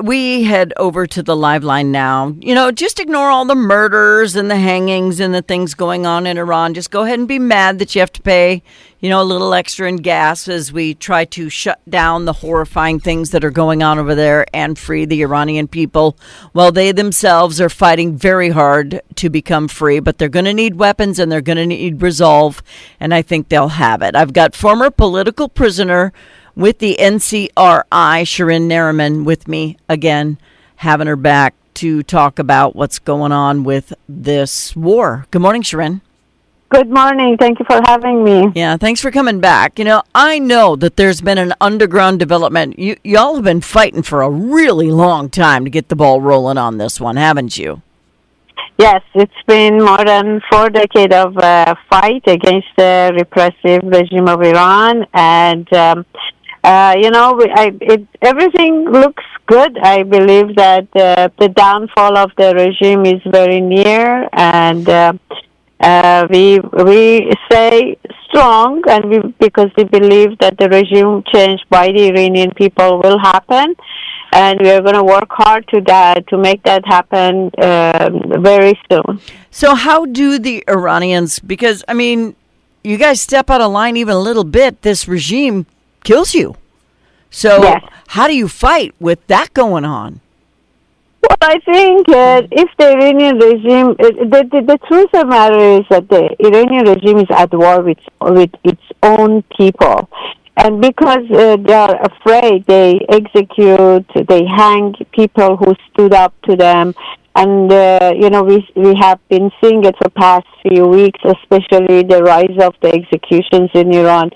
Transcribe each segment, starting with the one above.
we head over to the live line now. Just ignore all the murders and the hangings and the things going on in Iran. Just go ahead and be mad that you have to pay, a little extra in gas as we try to shut down the horrifying things that are going on over there and free the Iranian people while they themselves are fighting very hard to become free. But they're going to need weapons and they're going to need resolve, and I think they'll have it. I've got former political prisoner with the NCRI, Shirin Nariman, with me again, having her back to talk about what's going on with this war. Good morning, Shirin. Good morning. Thank you for having me. Yeah, thanks for coming back. I know that there's been an underground development. Y'all have been fighting for a really long time to get the ball rolling on this one, haven't you? Yes, it's been more than 4 decades of fight against the repressive regime of Iran, and everything looks good. I believe that the downfall of the regime is very near, and we stay strong, and because we believe that the regime change by the Iranian people will happen, and we are going to work hard to make that happen very soon. So how do the Iranians, because, you guys step out of line even a little bit, this regime kills you. So yes. How do you fight with that going on? Well, I think if the Iranian regime, the truth of the matter is that the Iranian regime is at war with its own people. And because they are afraid, they execute, they hang people who stood up to them. And, we have been seeing it for past few weeks, especially the rise of the executions in Iran.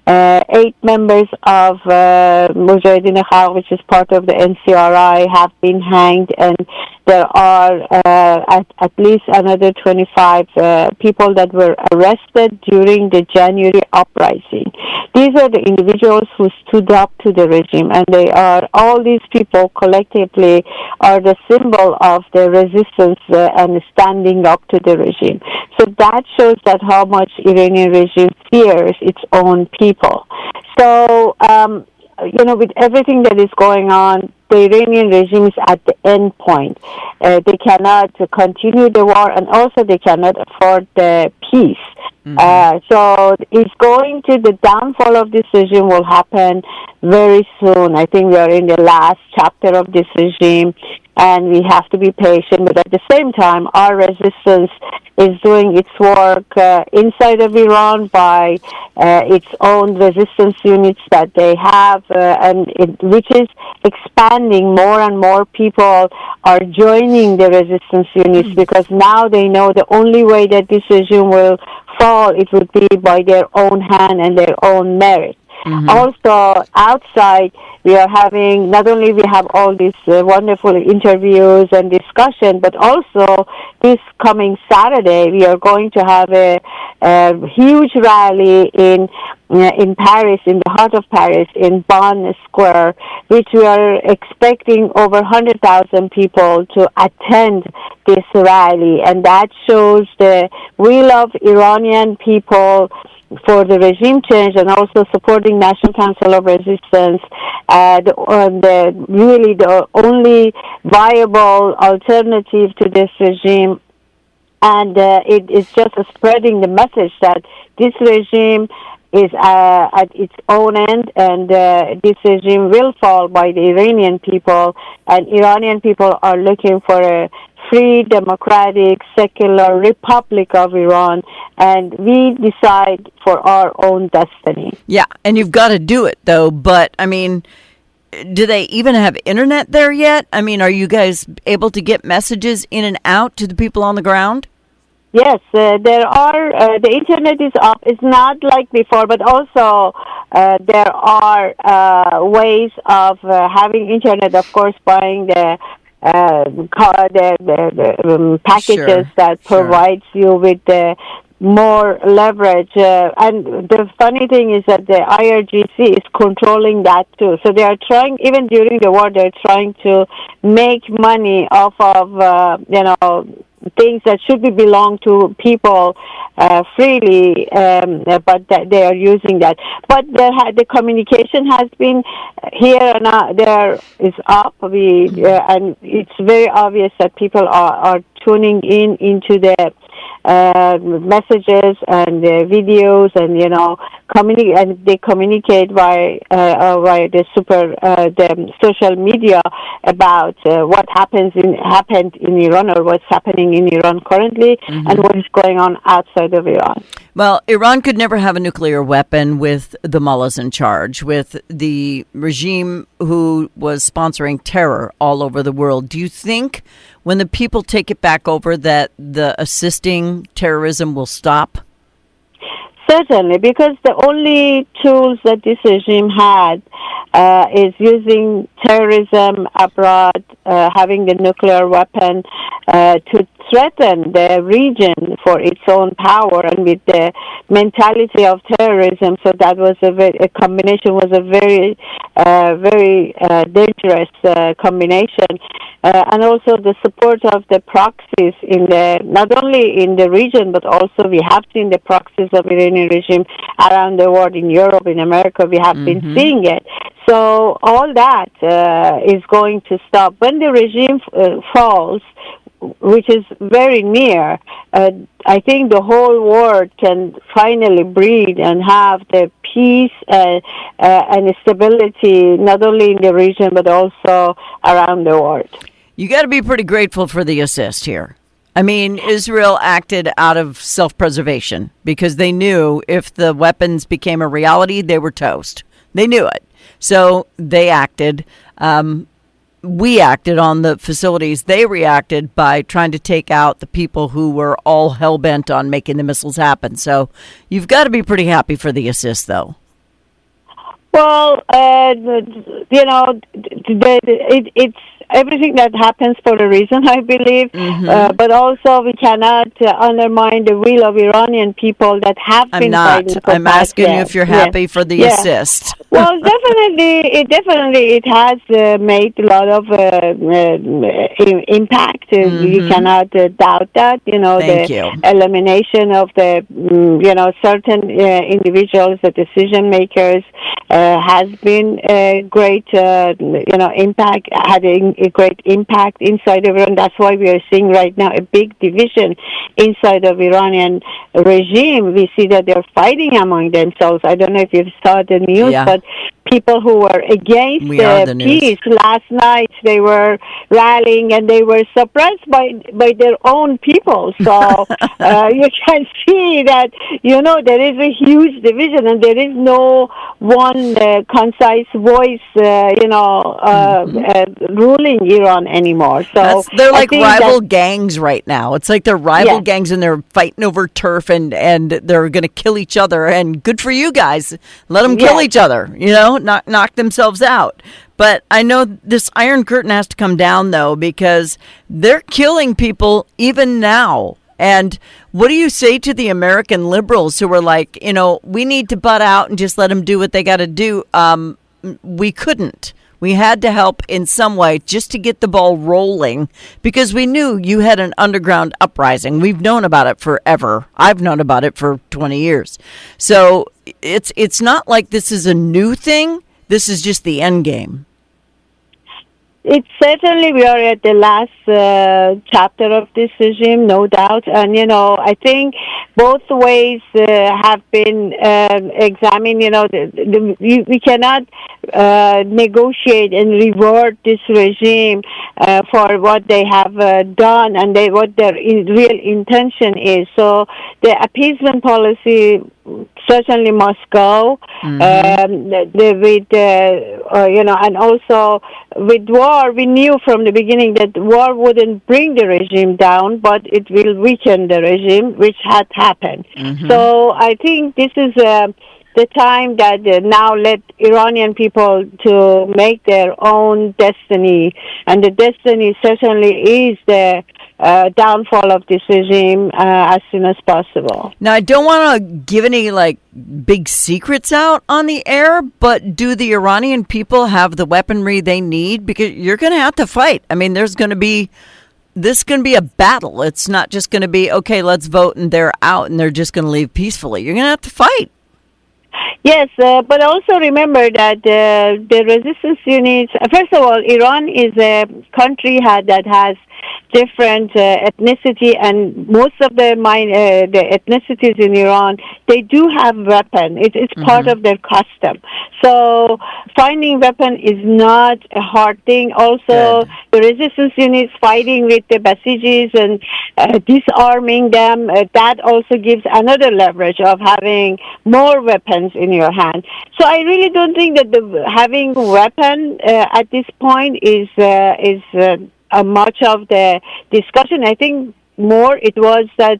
8 members of Mujahideen Khalq, which is part of the NCRI, have been hanged, and there are at least another 25 people that were arrested during the January uprising. These are the individuals who stood up to the regime, and all these people collectively are the symbol of the resistance and standing up to the regime. So that shows that how much Iranian regime fears its own people. So, with everything that is going on, the Iranian regime is at the end point. They cannot continue the war, and also they cannot afford the peace. So the downfall of this regime will happen very soon. I think we are in the last chapter of this regime, and we have to be patient. But at the same time, our resistance is doing its work inside of Iran by its own resistance units that they have, which is expanding. More and more people are joining the resistance units because now they know the only way that this regime will fall, it would be by their own hand and their own merit. Also, outside, we are having, not only we have all these wonderful interviews and discussion, but also this coming Saturday, we are going to have a huge rally in Paris, in the heart of Paris, in Bonn Square, which we are expecting over 100,000 people to attend this rally. And that shows the will of Iranian people for the regime change, and also supporting National Council of Resistance, the only viable alternative to this regime. And it is just spreading the message that this regime is at its own end, and this regime will fall by the Iranian people, and Iranian people are looking for a free, democratic, secular Republic of Iran, and we decide for our own destiny. Yeah, and you've got to do it, though. But, do they even have internet there yet? Are you guys able to get messages in and out to the people on the ground? Yes, there are. The internet is up. It's not like before, but also there are ways of having internet, of course, buying the packages that provides you with more leverage. And the funny thing is that the IRGC is controlling that too. So they are trying, even during the war, they're trying to make money off of, things that should be belong to people freely, but that they are using that. But the communication has been here and there is up. And it's very obvious that people are tuning into the messages and videos, and and they communicate via the the social media about what happened in Iran, or what's happening in Iran currently, and what is going on outside of Iran. Well, Iran could never have a nuclear weapon with the mullahs in charge, with the regime who was sponsoring terror all over the world. Do you think when the people take it back over that the assisting terrorism will stop? Certainly, because the only tools that this regime had is using terrorism abroad, having the nuclear weapon to threaten the region for its own power, and with the mentality of terrorism. So that was a combination was a very, very dangerous combination. And also the support of the proxies not only in the region, but also we have seen the proxies of Iranian regime around the world, in Europe, in America. We have been seeing it. So all that is going to stop. When the regime falls, which is very near, I think the whole world can finally breathe and have the peace and stability, not only in the region, but also around the world. You got to be pretty grateful for the assist here. I mean, Israel acted out of self-preservation because they knew if the weapons became a reality, they were toast. They knew it. So they acted. We acted on the facilities. They reacted by trying to take out the people who were all hell-bent on making the missiles happen. So you've got to be pretty happy for the assist, though. Well, it's everything that happens for a reason, I believe. But also we cannot undermine the will of Iranian people that have been fighting for I'm asking you if you're happy for the assist. Well, it has made a lot of impact. You cannot doubt that. The elimination of the certain individuals, the decision makers, has been a great impact. Had a great impact inside of Iran. That's why we are seeing right now a big division inside of Iranian regime. We see that they're fighting among themselves. I don't know if you saw the news, but people who were against the peace last night, they were rallying and they were suppressed by their own people. So you can see that there is a huge division, and there is no one concise voice ruling Iran anymore. So they're like rival gangs right now. It's like they're rival gangs, and they're fighting over turf, and they're going to kill each other. And good for you guys. Let them kill each other. Knock themselves out. But I know this Iron Curtain has to come down, though, because they're killing people even now. And what do you say to the American liberals who are like, we need to butt out and just let them do what they got to do? We couldn't. We had to help in some way just to get the ball rolling, because we knew you had an underground uprising. We've known about it forever. I've known about it for 20 years. So it's not like this is a new thing. This is just the end game. It's certainly, we are at the last chapter of this regime, no doubt. And, I think both ways have been examined. We cannot negotiate and reward this regime for what they have done and what their real intention is. So the appeasement policy certainly must go. And also with war, we knew from the beginning that war wouldn't bring the regime down, but it will weaken the regime, which had happened. So I think this is the time that now let Iranian people to make their own destiny, and the destiny certainly is the downfall of this regime as soon as possible. Now, I don't want to give any big secrets out on the air, but do the Iranian people have the weaponry they need? Because you're going to have to fight. I mean, there's going to be this is going to be a battle. It's not just going to be, okay, let's vote and they're out and they're just going to leave peacefully. You're going to have to fight. Yes, but also remember that the resistance units. First of all, Iran is a country that has different ethnicity, and most of the ethnicities in Iran, they do have weapon. It's part of their custom. So finding weapon is not a hard thing. Also, the resistance units fighting with the Basijis and disarming them, that also gives another leverage of having more weapons in your hand. So I really don't think that having weapon at this point is much of the discussion. I think more it was that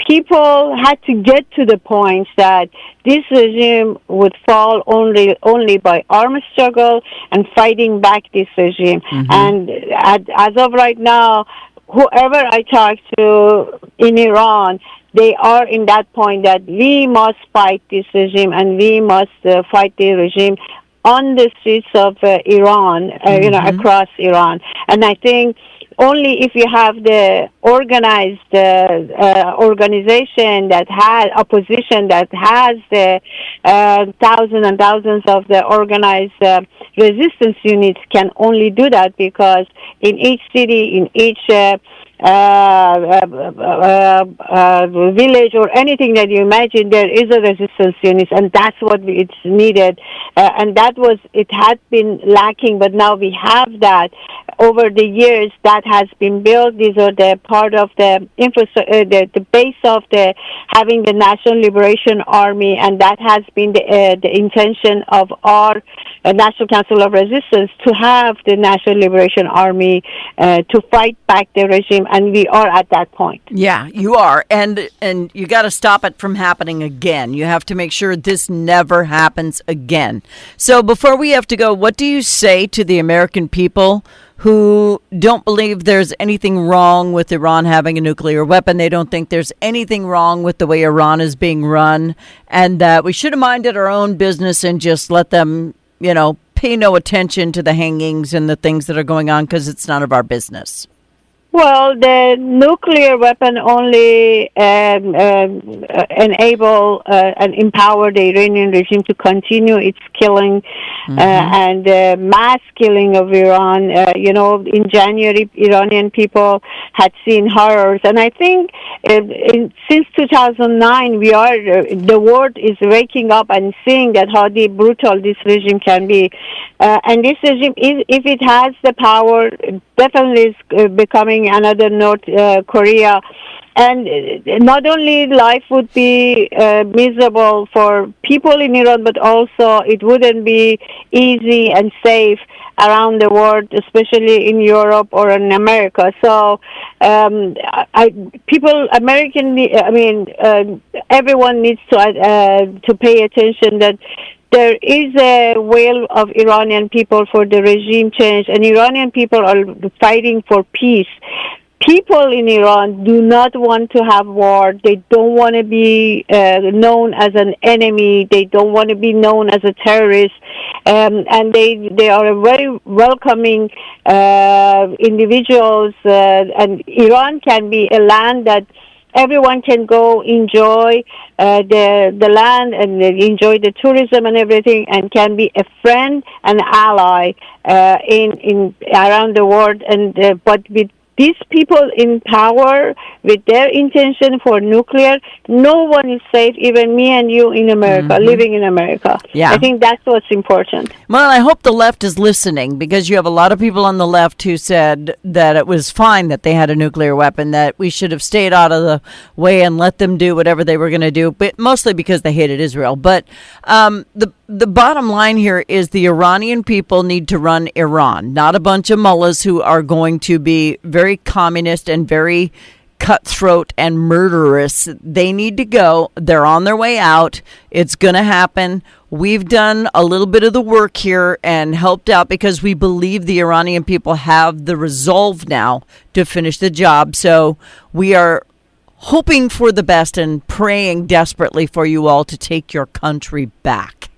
people had to get to the point that this regime would fall only by armed struggle and fighting back this regime. And as of right now, whoever I talk to in Iran, they are in that point that we must fight this regime and we must fight the regime on the streets of Iran, across Iran. And I think only if you have the organized organization that has opposition, that has the thousands and thousands of the organized resistance units can only do that, because in each city, in each village or anything that you imagine, there is a resistance unit, and that's what it's needed. And it had been lacking, but now we have that. Over the years, that has been built. These are the part of the infrastructure, the base of having the National Liberation Army, and that has been the intention of our National Council of Resistance, to have the National Liberation Army to fight back the regime, and we are at that point. Yeah, you are, and you got to stop it from happening again. You have to make sure this never happens again. So before we have to go, what do you say to the American people who don't believe there's anything wrong with Iran having a nuclear weapon? They don't think there's anything wrong with the way Iran is being run, and that we should have minded our own business and just let them, pay no attention to the hangings and the things that are going on, because it's none of our business. Well, the nuclear weapon only enable and empower the Iranian regime to continue its killing and mass killing of Iran. In January, Iranian people had seen horrors, and I think since 2009, the world is waking up and seeing that how brutal this regime can be. And this regime, if it has the power, definitely is becoming another North Korea. And not only life would be miserable for people in Iran, but also it wouldn't be easy and safe around the world, especially in Europe or in America. So, everyone needs to pay attention that there is a will of Iranian people for the regime change, and Iranian people are fighting for peace. People in Iran do not want to have war. They don't want to be known as an enemy. They don't want to be known as a terrorist. And they are very welcoming individuals. And Iran can be a land that everyone can go enjoy the land and enjoy the tourism and everything, and can be a friend and ally in around the world. And but with these people in power, with their intention for nuclear, no one is safe, even me and you in America, living in America. Yeah. I think that's what's important. Well, I hope the left is listening, because you have a lot of people on the left who said that it was fine that they had a nuclear weapon, that we should have stayed out of the way and let them do whatever they were going to do, but mostly because they hated Israel. But the bottom line here is the Iranian people need to run Iran, not a bunch of mullahs who are going to be very communist and very cutthroat and murderous. They need to go. They're on their way out. It's going to happen. We've done a little bit of the work here and helped out, because we believe the Iranian people have the resolve now to finish the job. So we are hoping for the best and praying desperately for you all to take your country back.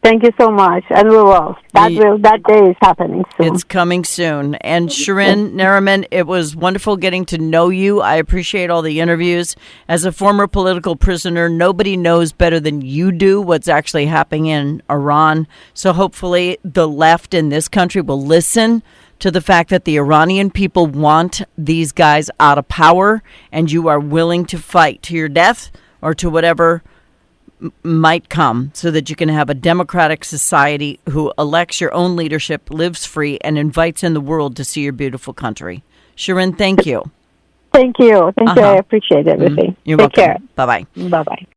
Thank you so much, and we will. That day is happening soon. It's coming soon. And Shirin Nariman, it was wonderful getting to know you. I appreciate all the interviews. As a former political prisoner, nobody knows better than you do what's actually happening in Iran. So hopefully the left in this country will listen to the fact that the Iranian people want these guys out of power, and you are willing to fight to your death or to whatever might come, so that you can have a democratic society who elects your own leadership, lives free, and invites in the world to see your beautiful country. Shirin, thank you. Thank you. Thank you. I appreciate everything. You're Take welcome. care. Bye-bye. Bye-bye.